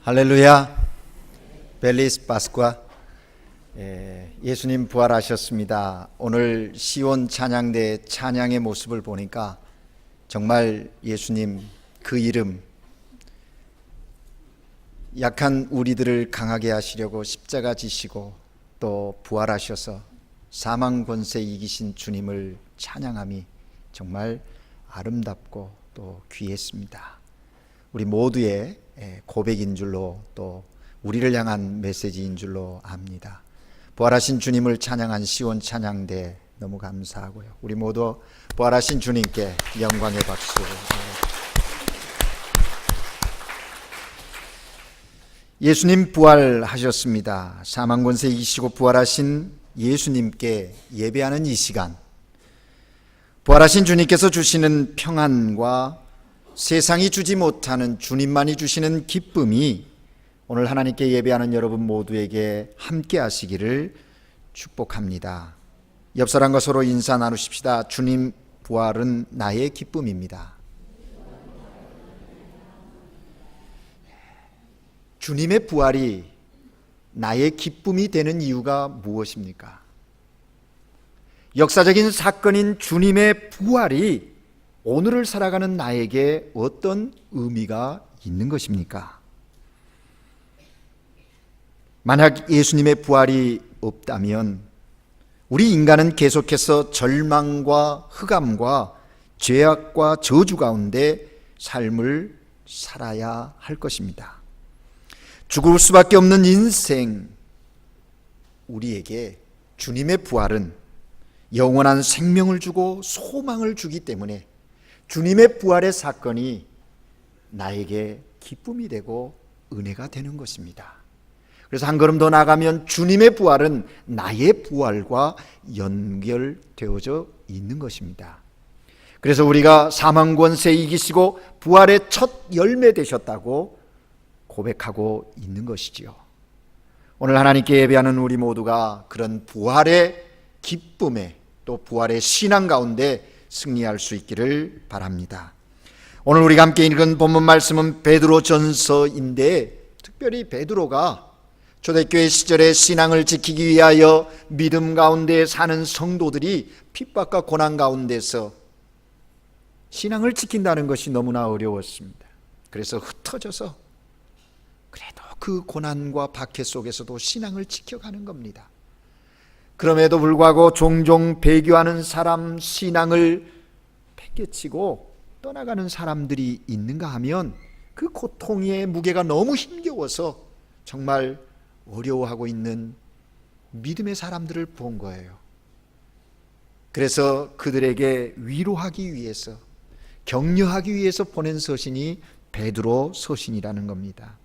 할렐루야. 벨리스 파스쿠아. 예수님 부활하셨습니다. 오늘 시온 찬양대 찬양의 모습을 보니까 정말 예수님 그 이름, 약한 우리들을 강하게 하시려고 십자가 지시고 또 부활하셔서 사망 권세 이기신 주님을 찬양함이 정말 아름답고 또 귀했습니다. 우리 모두의 고백인 줄로 또 우리를 향한 메시지인 줄로 압니다. 부활하신 주님을 찬양한 시온 찬양대 너무 감사하고요. 우리 모두 부활하신 주님께 영광의 박수. 예수님 부활하셨습니다. 사망 권세 이기시고 부활하신 예수님께 예배하는 이 시간, 부활하신 주님께서 주시는 평안과 세상이 주지 못하는 주님만이 주시는 기쁨이 오늘 하나님께 예배하는 여러분 모두에게 함께 하시기를 축복합니다. 옆 사람과 서로 인사 나누십시다. 주님 부활은 나의 기쁨입니다. 주님의 부활이 나의 기쁨이 되는 이유가 무엇입니까? 역사적인 사건인 주님의 부활이 오늘을 살아가는 나에게 어떤 의미가 있는 것입니까? 만약 예수님의 부활이 없다면 우리 인간은 계속해서 절망과 흑암과 죄악과 저주 가운데 삶을 살아야 할 것입니다. 죽을 수밖에 없는 인생, 우리에게 주님의 부활은 영원한 생명을 주고 소망을 주기 때문에 주님의 부활의 사건이 나에게 기쁨이 되고 은혜가 되는 것입니다. 그래서 한 걸음 더 나가면 주님의 부활은 나의 부활과 연결되어져 있는 것입니다. 그래서 우리가 사망 권세 이기시고 부활의 첫 열매 되셨다고 고백하고 있는 것이지요. 오늘 하나님께 예배하는 우리 모두가 그런 부활의 기쁨에 또 부활의 신앙 가운데 승리할 수 있기를 바랍니다. 오늘 우리가 함께 읽은 본문 말씀은 베드로전서인데, 특별히 베드로가 초대교회 시절의 신앙을 지키기 위하여 믿음 가운데 사는 성도들이 핍박과 고난 가운데서 신앙을 지킨다는 것이 너무나 어려웠습니다. 그래서 흩어져서 그래도 그 고난과 박해 속에서도 신앙을 지켜가는 겁니다. 그럼에도 불구하고 종종 배교하는 사람, 신앙을 팽개치고 떠나가는 사람들이 있는가 하면 그 고통의 무게가 너무 힘겨워서 정말 어려워하고 있는 믿음의 사람들을 본 거예요. 그래서 그들에게 위로하기 위해서, 격려하기 위해서 보낸 서신이 베드로 서신이라는 겁니다.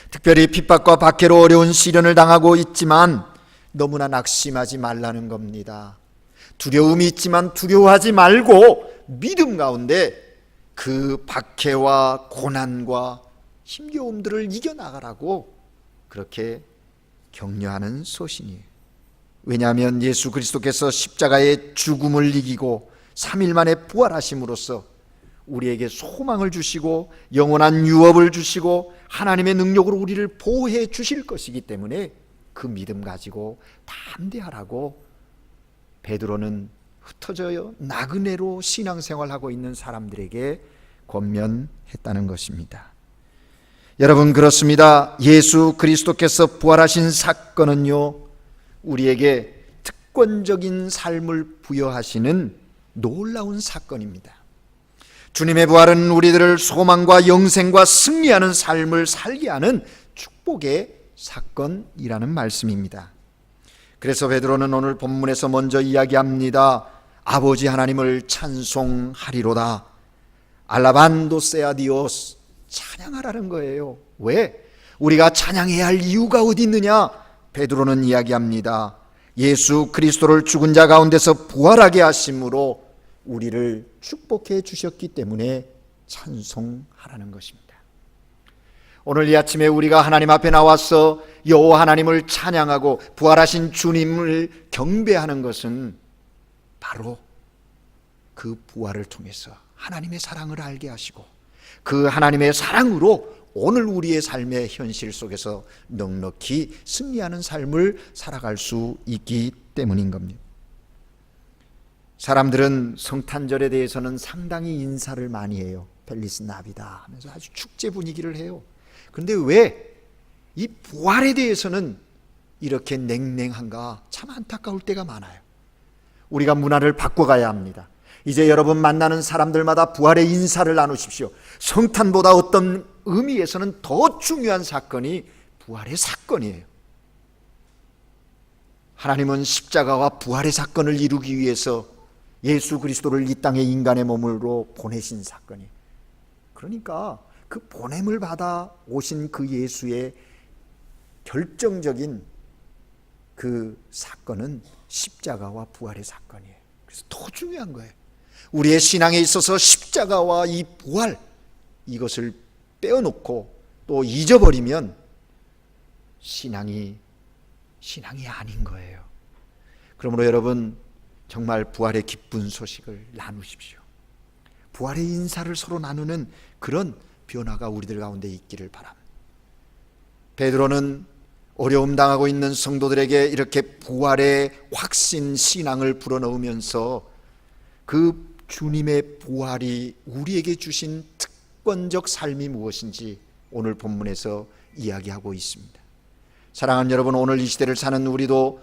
특별히 핍박과 박해로 어려운 시련을 당하고 있지만 너무나 낙심하지 말라는 겁니다. 두려움이 있지만 두려워하지 말고 믿음 가운데 그 박해와 고난과 힘겨움들을 이겨나가라고 그렇게 격려하는 서신이에요. 왜냐하면 예수 그리스도께서 십자가의 죽음을 이기고 3일 만에 부활하심으로써 우리에게 소망을 주시고 영원한 유업을 주시고 하나님의 능력으로 우리를 보호해 주실 것이기 때문에 그 믿음 가지고 담대하라고 베드로는 흩어져요 나그네로 신앙생활하고 있는 사람들에게 권면했다는 것입니다. 여러분, 그렇습니다. 예수 그리스도께서 부활하신 사건은요, 우리에게 특권적인 삶을 부여하시는 놀라운 사건입니다. 주님의 부활은 우리들을 소망과 영생과 승리하는 삶을 살게 하는 축복의 사건이라는 말씀입니다. 그래서 베드로는 오늘 본문에서 먼저 이야기합니다. 아버지 하나님을 찬송하리로다. 알라반도세아 디오스, 찬양하라는 거예요. 왜? 우리가 찬양해야 할 이유가 어디 있느냐? 베드로는 이야기합니다. 예수 그리스도를 죽은 자 가운데서 부활하게 하심으로 우리를 축복해 주셨기 때문에 찬송하라는 것입니다. 오늘 이 아침에 우리가 하나님 앞에 나와서 여호와 하나님을 찬양하고 부활하신 주님을 경배하는 것은 바로 그 부활을 통해서 하나님의 사랑을 알게 하시고 그 하나님의 사랑으로 오늘 우리의 삶의 현실 속에서 넉넉히 승리하는 삶을 살아갈 수 있기 때문인 겁니다. 사람들은 성탄절에 대해서는 상당히 인사를 많이 해요. 펠리스 나비다 하면서 아주 축제 분위기를 해요. 그런데 왜 이 부활에 대해서는 이렇게 냉랭한가? 참 안타까울 때가 많아요. 우리가 문화를 바꿔가야 합니다. 이제 여러분 만나는 사람들마다 부활의 인사를 나누십시오. 성탄보다 어떤 의미에서는 더 중요한 사건이 부활의 사건이에요. 하나님은 십자가와 부활의 사건을 이루기 위해서 예수 그리스도를 이 땅에 인간의 몸으로 보내신 사건이, 그러니까 그 보냄을 받아 오신 그 예수의 결정적인 그 사건은 십자가와 부활의 사건이에요. 그래서 더 중요한 거예요. 우리의 신앙에 있어서 십자가와 이 부활, 이것을 빼어놓고 또 잊어버리면 신앙이 아닌 거예요. 그러므로 여러분 정말 부활의 기쁜 소식을 나누십시오. 부활의 인사를 서로 나누는 그런 변화가 우리들 가운데 있기를 바랍니다. 베드로는 어려움 당하고 있는 성도들에게 이렇게 부활의 확신 신앙을 불어넣으면서 그 주님의 부활이 우리에게 주신 특권적 삶이 무엇인지 오늘 본문에서 이야기하고 있습니다. 사랑하는 여러분, 오늘 이 시대를 사는 우리도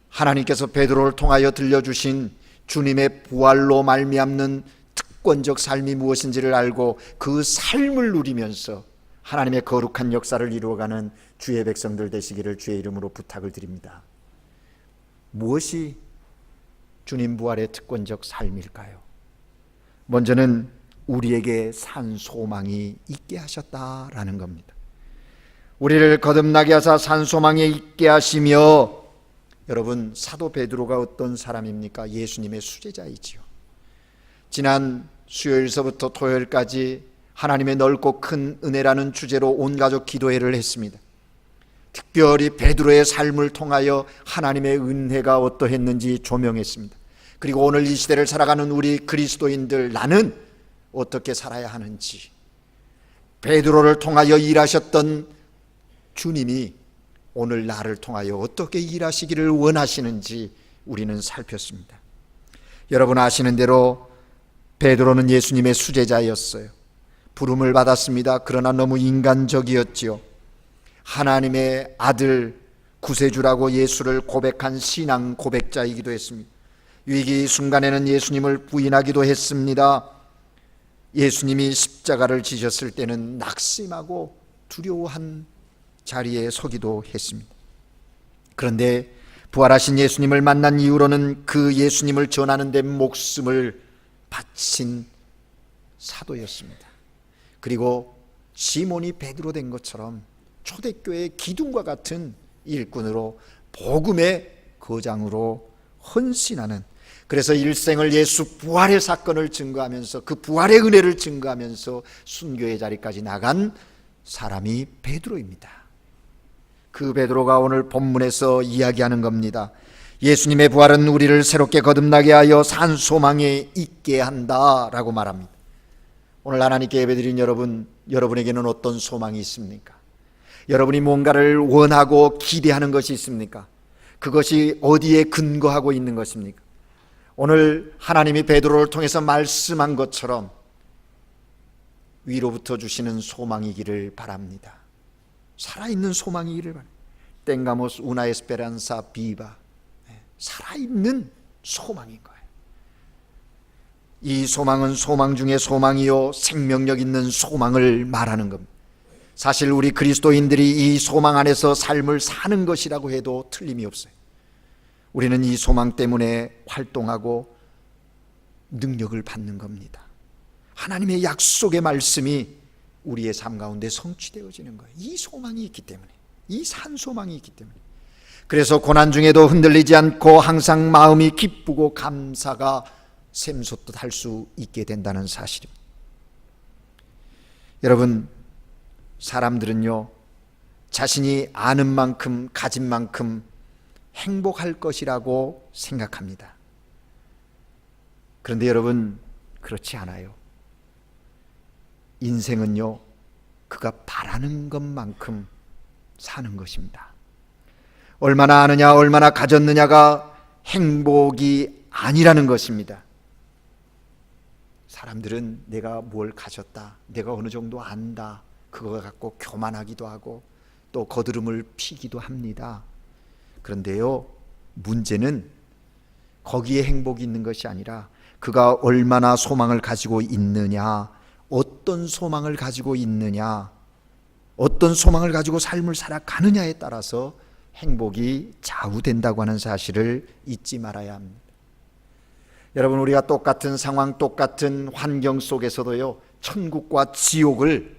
하나님께서 베드로를 통하여 들려주신 주님의 부활로 말미암는 특권적 삶이 무엇인지를 알고 그 삶을 누리면서 하나님의 거룩한 역사를 이루어가는 주의 백성들 되시기를 주의 이름으로 부탁을 드립니다. 무엇이 주님 부활의 특권적 삶일까요? 먼저는 우리에게 산 소망이 있게 하셨다라는 겁니다. 우리를 거듭나게 하사 산 소망에 있게 하시며, 여러분 사도 베드로가 어떤 사람입니까? 예수님의 수제자이지요. 지난 수요일서부터 토요일까지 하나님의 넓고 큰 은혜라는 주제로 온 가족 기도회를 했습니다. 특별히 베드로의 삶을 통하여 하나님의 은혜가 어떠했는지 조명했습니다. 그리고 오늘 이 시대를 살아가는 우리 그리스도인들, 나는 어떻게 살아야 하는지, 베드로를 통하여 일하셨던 주님이 오늘 나를 통하여 어떻게 일하시기를 원하시는지 우리는 살폈습니다. 여러분 아시는 대로 베드로는 예수님의 수제자였어요. 부름을 받았습니다. 그러나 너무 인간적이었지요. 하나님의 아들 구세주라고 예수를 고백한 신앙 고백자이기도 했습니다. 위기 순간에는 예수님을 부인하기도 했습니다. 예수님이 십자가를 지셨을 때는 낙심하고 두려워한 자리에 서기도 했습니다. 그런데 부활하신 예수님을 만난 이후로는 그 예수님을 전하는 데 목숨을 바친 사도였습니다. 그리고 시몬이 베드로 된 것처럼 초대교회의 기둥과 같은 일꾼으로 복음의 거장으로 헌신하는, 그래서 일생을 예수 부활의 사건을 증거하면서 그 부활의 은혜를 증거하면서 순교의 자리까지 나간 사람이 베드로입니다. 그 베드로가 오늘 본문에서 이야기하는 겁니다. 예수님의 부활은 우리를 새롭게 거듭나게 하여 산 소망에 있게 한다라고 말합니다. 오늘 하나님께 예배드린 여러분, 여러분에게는 어떤 소망이 있습니까? 여러분이 뭔가를 원하고 기대하는 것이 있습니까? 그것이 어디에 근거하고 있는 것입니까? 오늘 하나님이 베드로를 통해서 말씀한 것처럼 위로부터 주시는 소망이기를 바랍니다. 살아있는 소망이기를 바랍니다. 땡가모스 우나 에스페란사 비바, 살아있는 소망인 거예요. 이 소망은 소망 중에 소망이요 생명력 있는 소망을 말하는 겁니다. 사실 우리 그리스도인들이 이 소망 안에서 삶을 사는 것이라고 해도 틀림이 없어요. 우리는 이 소망 때문에 활동하고 능력을 받는 겁니다. 하나님의 약속의 말씀이 우리의 삶 가운데 성취되어지는 거예요. 이 소망이 있기 때문에, 이 산 소망이 있기 때문에. 그래서 고난 중에도 흔들리지 않고 항상 마음이 기쁘고 감사가 샘솟듯 할 수 있게 된다는 사실입니다. 여러분, 사람들은요 자신이 아는 만큼 가진 만큼 행복할 것이라고 생각합니다. 그런데 여러분, 그렇지 않아요. 인생은요 그가 바라는 것만큼 사는 것입니다. 얼마나 아느냐, 얼마나 가졌느냐가 행복이 아니라는 것입니다. 사람들은 내가 뭘 가졌다, 내가 어느 정도 안다, 그거 갖고 교만하기도 하고 또 거드름을 피기도 합니다. 그런데요, 문제는 거기에 행복이 있는 것이 아니라 그가 얼마나 소망을 가지고 있느냐, 어떤 소망을 가지고 있느냐, 어떤 소망을 가지고 삶을 살아가느냐에 따라서 행복이 좌우된다고 하는 사실을 잊지 말아야 합니다. 여러분, 우리가 똑같은 상황, 똑같은 환경 속에서도요, 천국과 지옥을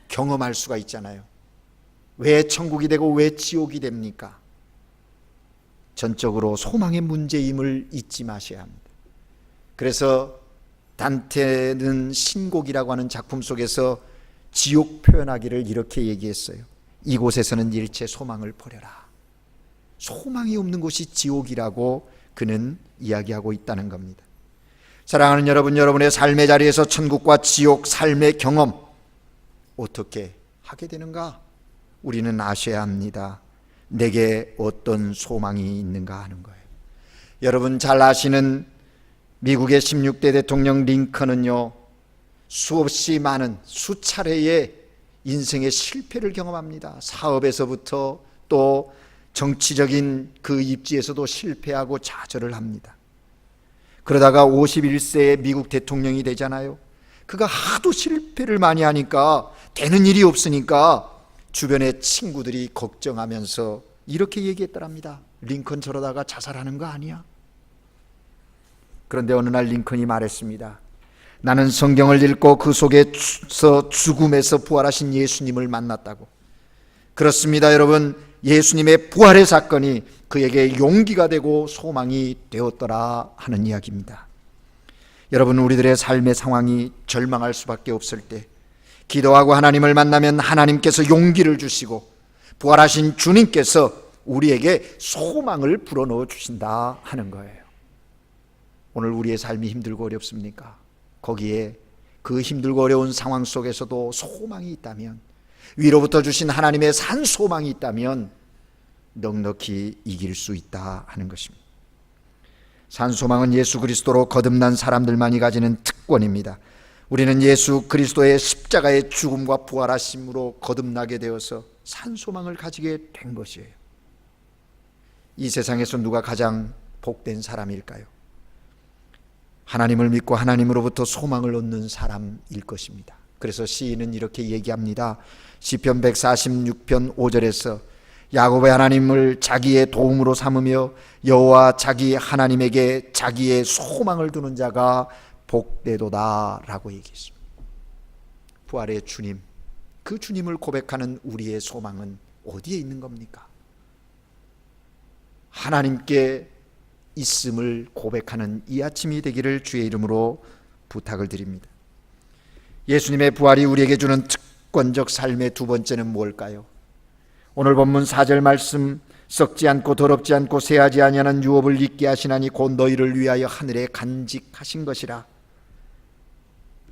경험할 수가 있잖아요. 왜 천국이 되고 왜 지옥이 됩니까? 전적으로 소망의 문제임을 잊지 마셔야 합니다. 그래서 단테는 신곡이라고 하는 작품 속에서 지옥 표현하기를 이렇게 얘기했어요. 이곳에서는 일체 소망을 버려라. 소망이 없는 곳이 지옥이라고 그는 이야기하고 있다는 겁니다. 사랑하는 여러분, 여러분의 삶의 자리에서 천국과 지옥 삶의 경험 어떻게 하게 되는가? 우리는 아셔야 합니다. 내게 어떤 소망이 있는가 하는 거예요. 여러분 잘 아시는 미국의 16대 대통령 링컨은요, 수없이 많은 수차례의 인생의 실패를 경험합니다. 사업에서부터 또 정치적인 그 입지에서도 실패하고 좌절을 합니다. 그러다가 51세에 미국 대통령이 되잖아요. 그가 하도 실패를 많이 하니까 되는 일이 없으니까 주변의 친구들이 걱정하면서 이렇게 얘기했더랍니다. 링컨 저러다가 자살하는 거 아니야? 그런데 어느 날 링컨이 말했습니다. 나는 성경을 읽고 그 속에서 죽음에서 부활하신 예수님을 만났다고. 그렇습니다, 여러분. 예수님의 부활의 사건이 그에게 용기가 되고 소망이 되었더라 하는 이야기입니다. 여러분, 우리들의 삶의 상황이 절망할 수밖에 없을 때 기도하고 하나님을 만나면 하나님께서 용기를 주시고 부활하신 주님께서 우리에게 소망을 불어넣어 주신다 하는 거예요. 오늘 우리의 삶이 힘들고 어렵습니까? 거기에 그 힘들고 어려운 상황 속에서도 소망이 있다면, 위로부터 주신 하나님의 산 소망이 있다면 넉넉히 이길 수 있다 하는 것입니다. 산 소망은 예수 그리스도로 거듭난 사람들만이 가지는 특권입니다. 우리는 예수 그리스도의 십자가의 죽음과 부활하심으로 거듭나게 되어서 산 소망을 가지게 된 것이에요. 이 세상에서 누가 가장 복된 사람일까요? 하나님을 믿고 하나님으로부터 소망을 얻는 사람일 것입니다. 그래서 시인은 이렇게 얘기합니다. 시편 146편 5절에서 야곱의 하나님을 자기의 도움으로 삼으며 여호와 자기 하나님에게 자기의 소망을 두는 자가 복되도다 라고 얘기했습니다. 부활의 주님, 그 주님을 고백하는 우리의 소망은 어디에 있는 겁니까? 하나님께 있음을 고백하는 이 아침이 되기를 주의 이름으로 부탁을 드립니다. 예수님의 부활이 우리에게 주는 특권적 삶의 두 번째는 뭘까요? 오늘 본문 4절 말씀, 썩지 않고 더럽지 않고 새하지 아니하는 유업을 잊게 하시나니 곧 너희를 위하여 하늘에 간직하신 것이라.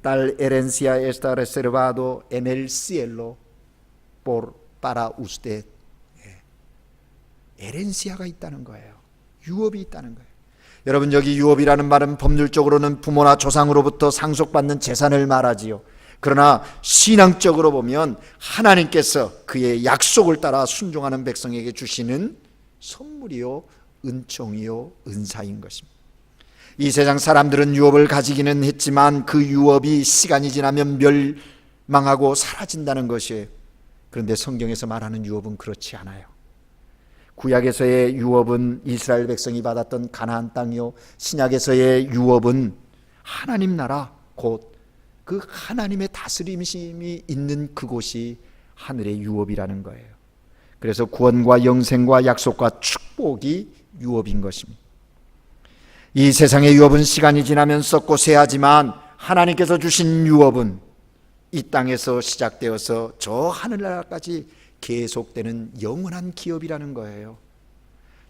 Tal herencia está reservado en el cielo para usted. 에렌시아가 있다는 거예요. 유업이 있다는 거예요. 여러분, 여기 유업이라는 말은 법률적으로는 부모나 조상으로부터 상속받는 재산을 말하지요. 그러나 신앙적으로 보면 하나님께서 그의 약속을 따라 순종하는 백성에게 주시는 선물이요, 은총이요, 은사인 것입니다. 이 세상 사람들은 유업을 가지기는 했지만 그 유업이 시간이 지나면 멸망하고 사라진다는 것이에요. 그런데 성경에서 말하는 유업은 그렇지 않아요. 구약에서의 유업은 이스라엘 백성이 받았던 가나안 땅이요, 신약에서의 유업은 하나님 나라, 곧 그 하나님의 다스림이 있는 그곳이 하늘의 유업이라는 거예요. 그래서 구원과 영생과 약속과 축복이 유업인 것입니다. 이 세상의 유업은 시간이 지나면 썩고 쇠하지만 하나님께서 주신 유업은 이 땅에서 시작되어서 저 하늘나라까지 계속되는 영원한 기업이라는 거예요.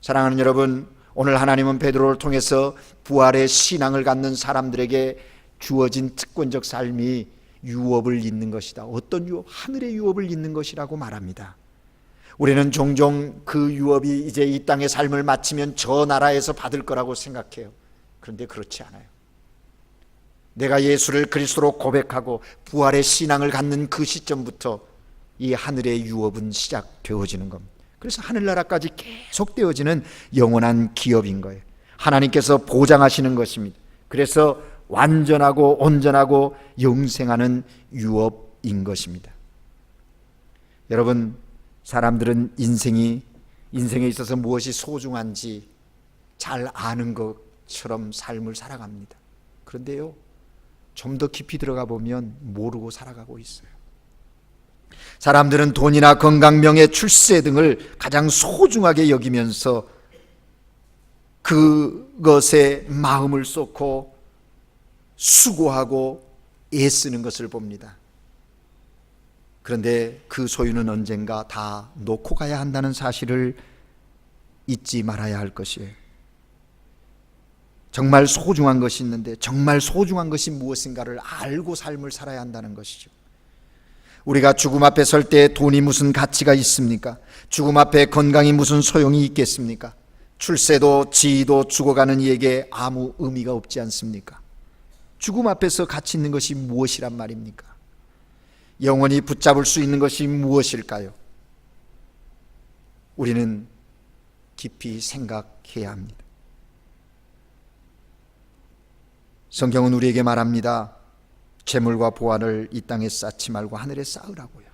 사랑하는 여러분, 오늘 하나님은 베드로를 통해서 부활의 신앙을 갖는 사람들에게 주어진 특권적 삶이 유업을 잇는 것이다. 어떤 유업? 하늘의 유업을 잇는 것이라고 말합니다. 우리는 종종 그 유업이 이제 이 땅의 삶을 마치면 저 나라에서 받을 거라고 생각해요. 그런데 그렇지 않아요. 내가 예수를 그리스도로 고백하고 부활의 신앙을 갖는 그 시점부터 이 하늘의 유업은 시작되어지는 겁니다. 그래서 하늘나라까지 계속되어지는 영원한 기업인 거예요. 하나님께서 보장하시는 것입니다. 그래서 완전하고 온전하고 영생하는 유업인 것입니다. 여러분, 사람들은 인생에 있어서 무엇이 소중한지 잘 아는 것처럼 삶을 살아갑니다. 그런데요, 좀 더 깊이 들어가 보면 모르고 살아가고 있어요. 사람들은 돈이나 건강, 명예, 출세 등을 가장 소중하게 여기면서 그것에 마음을 쏟고 수고하고 애쓰는 것을 봅니다. 그런데 그 소유는 언젠가 다 놓고 가야 한다는 사실을 잊지 말아야 할 것이에요. 정말 소중한 것이 있는데 정말 소중한 것이 무엇인가를 알고 삶을 살아야 한다는 것이죠. 우리가 죽음 앞에 설 때 돈이 무슨 가치가 있습니까? 죽음 앞에 건강이 무슨 소용이 있겠습니까? 출세도 지위도 죽어가는 이에게 아무 의미가 없지 않습니까? 죽음 앞에서 가치 있는 것이 무엇이란 말입니까? 영원히 붙잡을 수 있는 것이 무엇일까요? 우리는 깊이 생각해야 합니다. 성경은 우리에게 말합니다. 재물과 보화를 이 땅에 쌓지 말고 하늘에 쌓으라고요.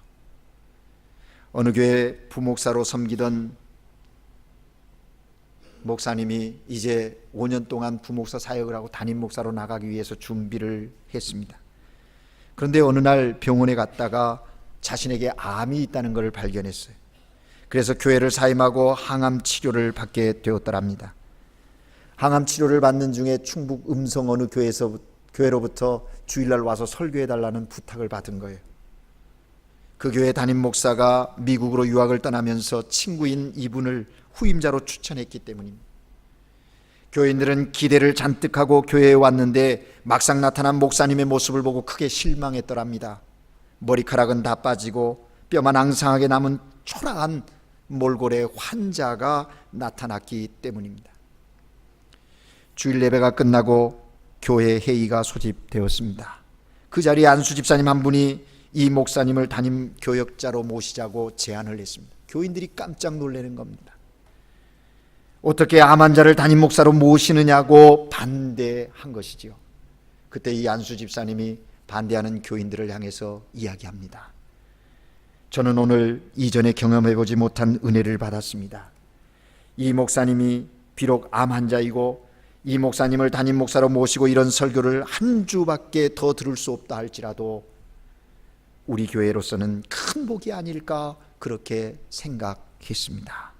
어느 교회 부목사로 섬기던 목사님이 이제 5년 동안 부목사 사역을 하고 담임 목사로 나가기 위해서 준비를 했습니다. 그런데 어느 날 병원에 갔다가 자신에게 암이 있다는 것을 발견했어요. 그래서 교회를 사임하고 항암 치료를 받게 되었더랍니다. 항암 치료를 받는 중에 충북 음성 어느 교회로부터 주일날 와서 설교해달라는 부탁을 받은 거예요. 그 교회 담임 목사가 미국으로 유학을 떠나면서 친구인 이분을 후임자로 추천했기 때문입니다. 교인들은 기대를 잔뜩 하고 교회에 왔는데 막상 나타난 목사님의 모습을 보고 크게 실망했더랍니다. 머리카락은 다 빠지고 뼈만 앙상하게 남은 초라한 몰골의 환자가 나타났기 때문입니다. 주일 예배가 끝나고 교회 회의가 소집되었습니다. 그 자리에 안수 집사님 한 분이 이 목사님을 담임 교역자로 모시자고 제안을 했습니다. 교인들이 깜짝 놀라는 겁니다. 어떻게 암 환자를 담임 목사로 모시느냐고 반대한 것이지요. 그때 이 안수 집사님이 반대하는 교인들을 향해서 이야기합니다. 저는 오늘 이전에 경험해보지 못한 은혜를 받았습니다. 이 목사님이 비록 암 환자이고 이 목사님을 담임 목사로 모시고 이런 설교를 한 주밖에 더 들을 수 없다 할지라도 우리 교회로서는 큰 복이 아닐까 그렇게 생각했습니다.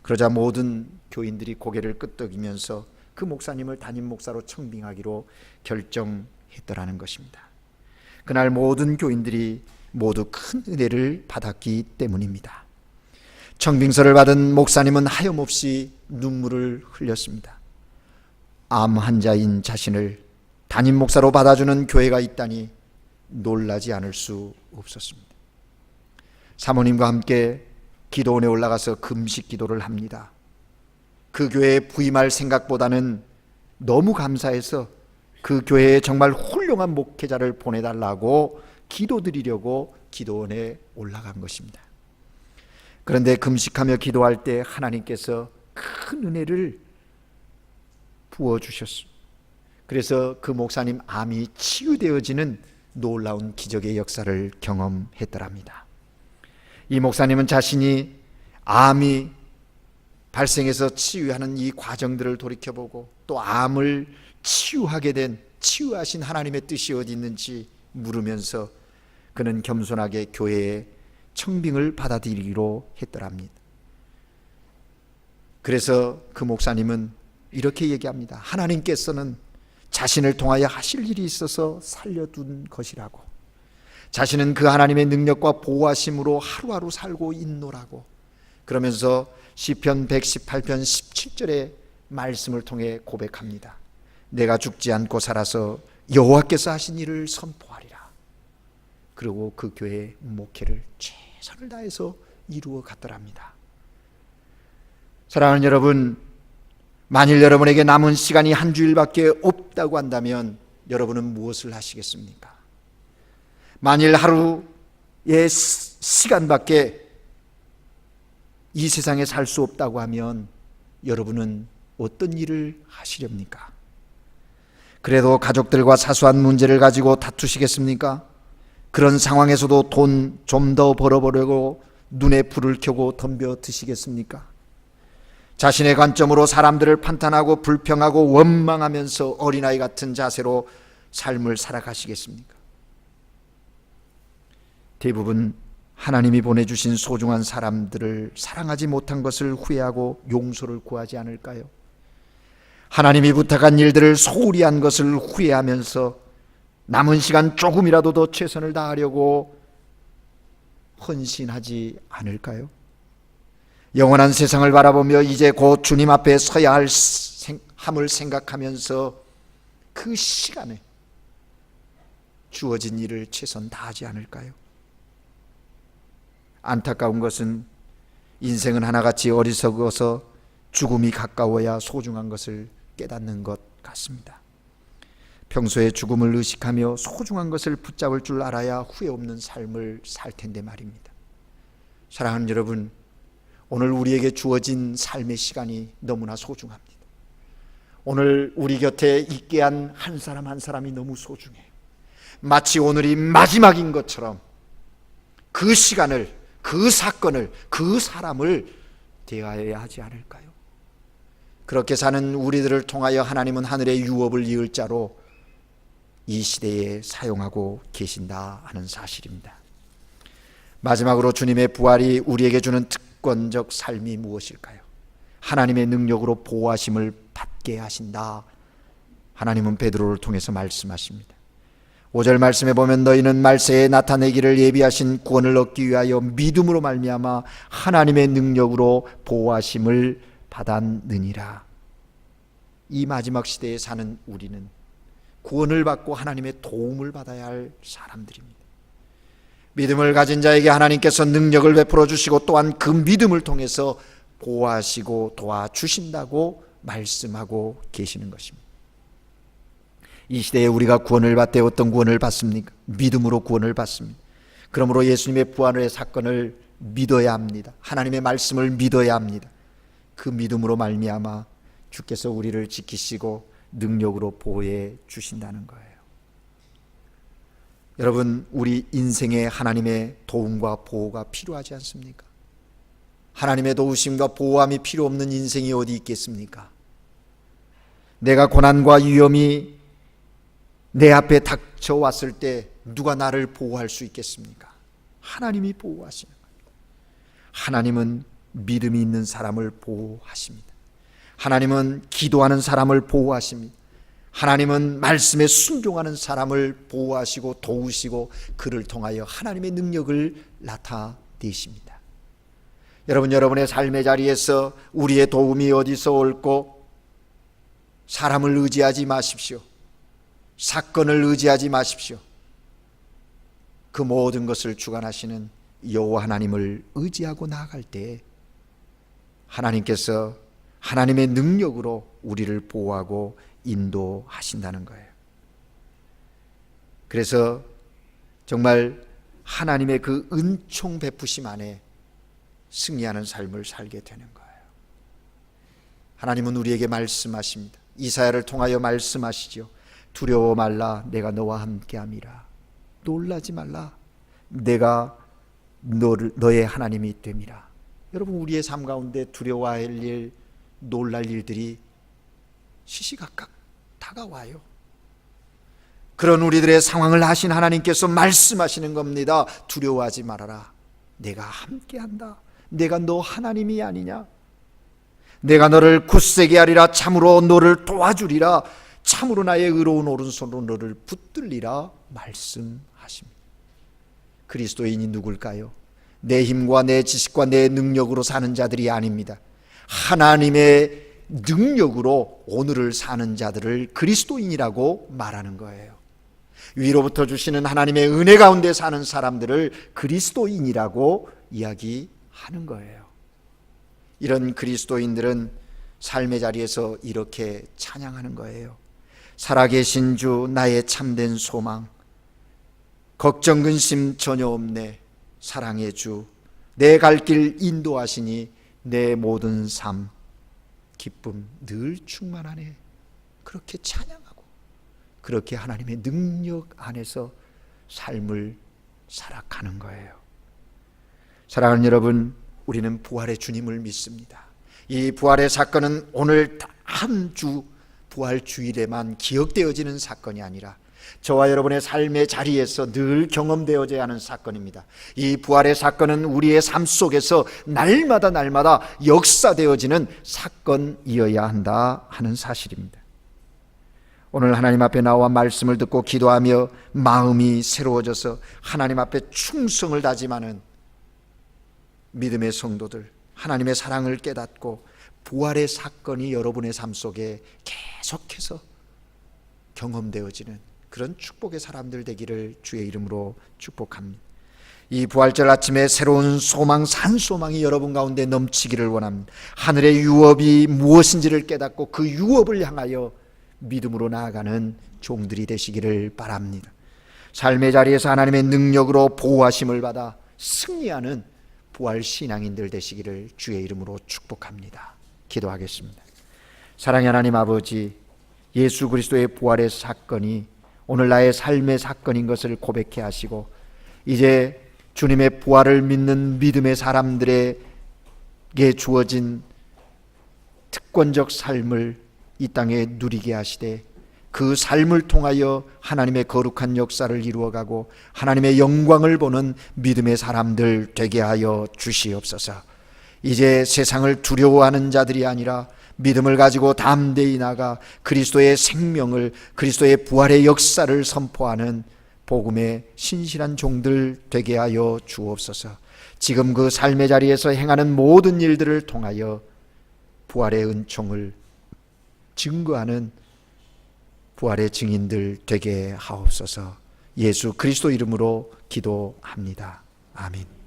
그러자 모든 교인들이 고개를 끄덕이면서 그 목사님을 담임 목사로 청빙하기로 결정했더라는 것입니다. 그날 모든 교인들이 모두 큰 은혜를 받았기 때문입니다. 청빙서를 받은 목사님은 하염없이 눈물을 흘렸습니다. 암 환자인 자신을 담임 목사로 받아주는 교회가 있다니 놀라지 않을 수 없었습니다. 사모님과 함께 기도원에 올라가서 금식 기도를 합니다. 그 교회에 부임할 생각보다는 너무 감사해서 그 교회에 정말 훌륭한 목회자를 보내달라고 기도드리려고 기도원에 올라간 것입니다. 그런데 금식하며 기도할 때 하나님께서 큰 은혜를 부어주셨습니다. 그래서 그 목사님 암이 치유되어지는 놀라운 기적의 역사를 경험했더랍니다. 이 목사님은 자신이 암이 발생해서 치유하는 이 과정들을 돌이켜보고 또 암을 치유하게 된 치유하신 하나님의 뜻이 어디 있는지 물으면서 그는 겸손하게 교회의 청빙을 받아들이기로 했더랍니다. 그래서 그 목사님은 이렇게 얘기합니다. 하나님께서는 자신을 통하여 하실 일이 있어서 살려둔 것이라고, 자신은 그 하나님의 능력과 보호하심으로 하루하루 살고 있노라고, 그러면서 시편 118편 17절의 말씀을 통해 고백합니다. 내가 죽지 않고 살아서 여호와께서 하신 일을 선포하리라. 그리고 그 교회의 목회를 최선을 다해서 이루어 갔더랍니다. 사랑하는 여러분, 만일 여러분에게 남은 시간이 한 주일밖에 없다고 한다면 여러분은 무엇을 하시겠습니까? 만일 하루의 시간밖에 이 세상에 살 수 없다고 하면 여러분은 어떤 일을 하시렵니까? 그래도 가족들과 사소한 문제를 가지고 다투시겠습니까? 그런 상황에서도 돈 좀 더 벌어보려고 눈에 불을 켜고 덤벼 드시겠습니까? 자신의 관점으로 사람들을 판단하고 불평하고 원망하면서 어린아이 같은 자세로 삶을 살아가시겠습니까? 대부분 하나님이 보내주신 소중한 사람들을 사랑하지 못한 것을 후회하고 용서를 구하지 않을까요? 하나님이 부탁한 일들을 소홀히 한 것을 후회하면서 남은 시간 조금이라도 더 최선을 다하려고 헌신하지 않을까요? 영원한 세상을 바라보며 이제 곧 주님 앞에 서야 함을 생각하면서 그 시간에 주어진 일을 최선 다하지 않을까요? 안타까운 것은 인생은 하나같이 어리석어서 죽음이 가까워야 소중한 것을 깨닫는 것 같습니다. 평소에 죽음을 의식하며 소중한 것을 붙잡을 줄 알아야 후회 없는 삶을 살 텐데 말입니다. 사랑하는 여러분, 오늘 우리에게 주어진 삶의 시간이 너무나 소중합니다. 오늘 우리 곁에 있게 한 한 사람 한 사람이 너무 소중해요. 마치 오늘이 마지막인 것처럼 그 시간을, 그 사건을, 그 사람을 대하여야 하지 않을까요? 그렇게 사는 우리들을 통하여 하나님은 하늘의 유업을 이을 자로 이 시대에 사용하고 계신다 하는 사실입니다. 마지막으로 주님의 부활이 우리에게 주는 특권적 삶이 무엇일까요? 하나님의 능력으로 보호하심을 받게 하신다. 하나님은 베드로를 통해서 말씀하십니다. 5절 말씀에 보면 너희는 말세에 나타내기를 예비하신 구원을 얻기 위하여 믿음으로 말미암아 하나님의 능력으로 보호하심을 받았느니라. 이 마지막 시대에 사는 우리는 구원을 받고 하나님의 도움을 받아야 할 사람들입니다. 믿음을 가진 자에게 하나님께서 능력을 베풀어 주시고 또한 그 믿음을 통해서 보호하시고 도와주신다고 말씀하고 계시는 것입니다. 이 시대에 우리가 구원을 받되 어떤 구원을 받습니까? 믿음으로 구원을 받습니다. 그러므로 예수님의 부활의 사건을 믿어야 합니다. 하나님의 말씀을 믿어야 합니다. 그 믿음으로 말미암아 주께서 우리를 지키시고 능력으로 보호해 주신다는 거예요. 여러분, 우리 인생에 하나님의 도움과 보호가 필요하지 않습니까? 하나님의 도우심과 보호함이 필요 없는 인생이 어디 있겠습니까? 내가 고난과 위험이 내 앞에 닥쳐왔을 때 누가 나를 보호할 수 있겠습니까? 하나님이 보호하시는 겁니다. 하나님은 믿음이 있는 사람을 보호하십니다. 하나님은 기도하는 사람을 보호하십니다. 하나님은 말씀에 순종하는 사람을 보호하시고 도우시고 그를 통하여 하나님의 능력을 나타내십니다. 여러분, 여러분의 삶의 자리에서 우리의 도움이 어디서 올고 사람을 의지하지 마십시오. 사건을 의지하지 마십시오. 그 모든 것을 주관하시는 여호와 하나님을 의지하고 나아갈 때 하나님께서 하나님의 능력으로 우리를 보호하고 인도하신다는 거예요. 그래서 정말 하나님의 그 은총 베푸심 안에 승리하는 삶을 살게 되는 거예요. 하나님은 우리에게 말씀하십니다. 이사야를 통하여 말씀하시죠. 두려워 말라, 내가 너와 함께함이라. 놀라지 말라, 내가 너의 하나님이 됨이라. 여러분, 우리의 삶 가운데 두려워할 일, 놀랄 일들이 시시각각 다가와요. 그런 우리들의 상황을 하신 하나님께서 말씀하시는 겁니다. 두려워하지 말아라, 내가 함께한다. 내가 너 하나님이 아니냐? 내가 너를 굳세게 하리라. 참으로 너를 도와주리라. 참으로 나의 의로운 오른손으로 너를 붙들리라 말씀하십니다. 그리스도인이 누굴까요? 내 힘과 내 지식과 내 능력으로 사는 자들이 아닙니다. 하나님의 능력으로 오늘을 사는 자들을 그리스도인이라고 말하는 거예요. 위로부터 주시는 하나님의 은혜 가운데 사는 사람들을 그리스도인이라고 이야기하는 거예요. 이런 그리스도인들은 삶의 자리에서 이렇게 찬양하는 거예요. 살아계신 주 나의 참된 소망, 걱정 근심 전혀 없네. 사랑의 주 내 갈 길 인도하시니 내 모든 삶 기쁨 늘 충만하네. 그렇게 찬양하고 그렇게 하나님의 능력 안에서 삶을 살아가는 거예요. 사랑하는 여러분, 우리는 부활의 주님을 믿습니다. 이 부활의 사건은 오늘 한 주 부활 주일에만 기억되어지는 사건이 아니라 저와 여러분의 삶의 자리에서 늘 경험되어져야 하는 사건입니다. 이 부활의 사건은 우리의 삶 속에서 날마다 역사되어지는 사건이어야 한다 하는 사실입니다. 오늘 하나님 앞에 나와 말씀을 듣고 기도하며 마음이 새로워져서 하나님 앞에 충성을 다짐하는 믿음의 성도들, 하나님의 사랑을 깨닫고 부활의 사건이 여러분의 삶 속에 계속해서 경험되어지는 그런 축복의 사람들 되기를 주의 이름으로 축복합니다. 이 부활절 아침에 새로운 소망, 산 소망이 여러분 가운데 넘치기를 원합니다. 하늘의 유업이 무엇인지를 깨닫고 그 유업을 향하여 믿음으로 나아가는 종들이 되시기를 바랍니다. 삶의 자리에서 하나님의 능력으로 보호하심을 받아 승리하는 부활 신앙인들 되시기를 주의 이름으로 축복합니다. 기도하겠습니다. 사랑의 하나님 아버지, 예수 그리스도의 부활의 사건이 오늘 나의 삶의 사건인 것을 고백해 하시고 이제 주님의 부활을 믿는 믿음의 사람들에게 주어진 특권적 삶을 이 땅에 누리게 하시되 그 삶을 통하여 하나님의 거룩한 역사를 이루어가고 하나님의 영광을 보는 믿음의 사람들 되게 하여 주시옵소서. 이제 세상을 두려워하는 자들이 아니라 믿음을 가지고 담대히 나가 그리스도의 생명을, 그리스도의 부활의 역사를 선포하는 복음의 신실한 종들 되게 하여 주옵소서. 지금 그 삶의 자리에서 행하는 모든 일들을 통하여 부활의 은총을 증거하는 부활의 증인들 되게 하옵소서. 예수 그리스도 이름으로 기도합니다. 아멘.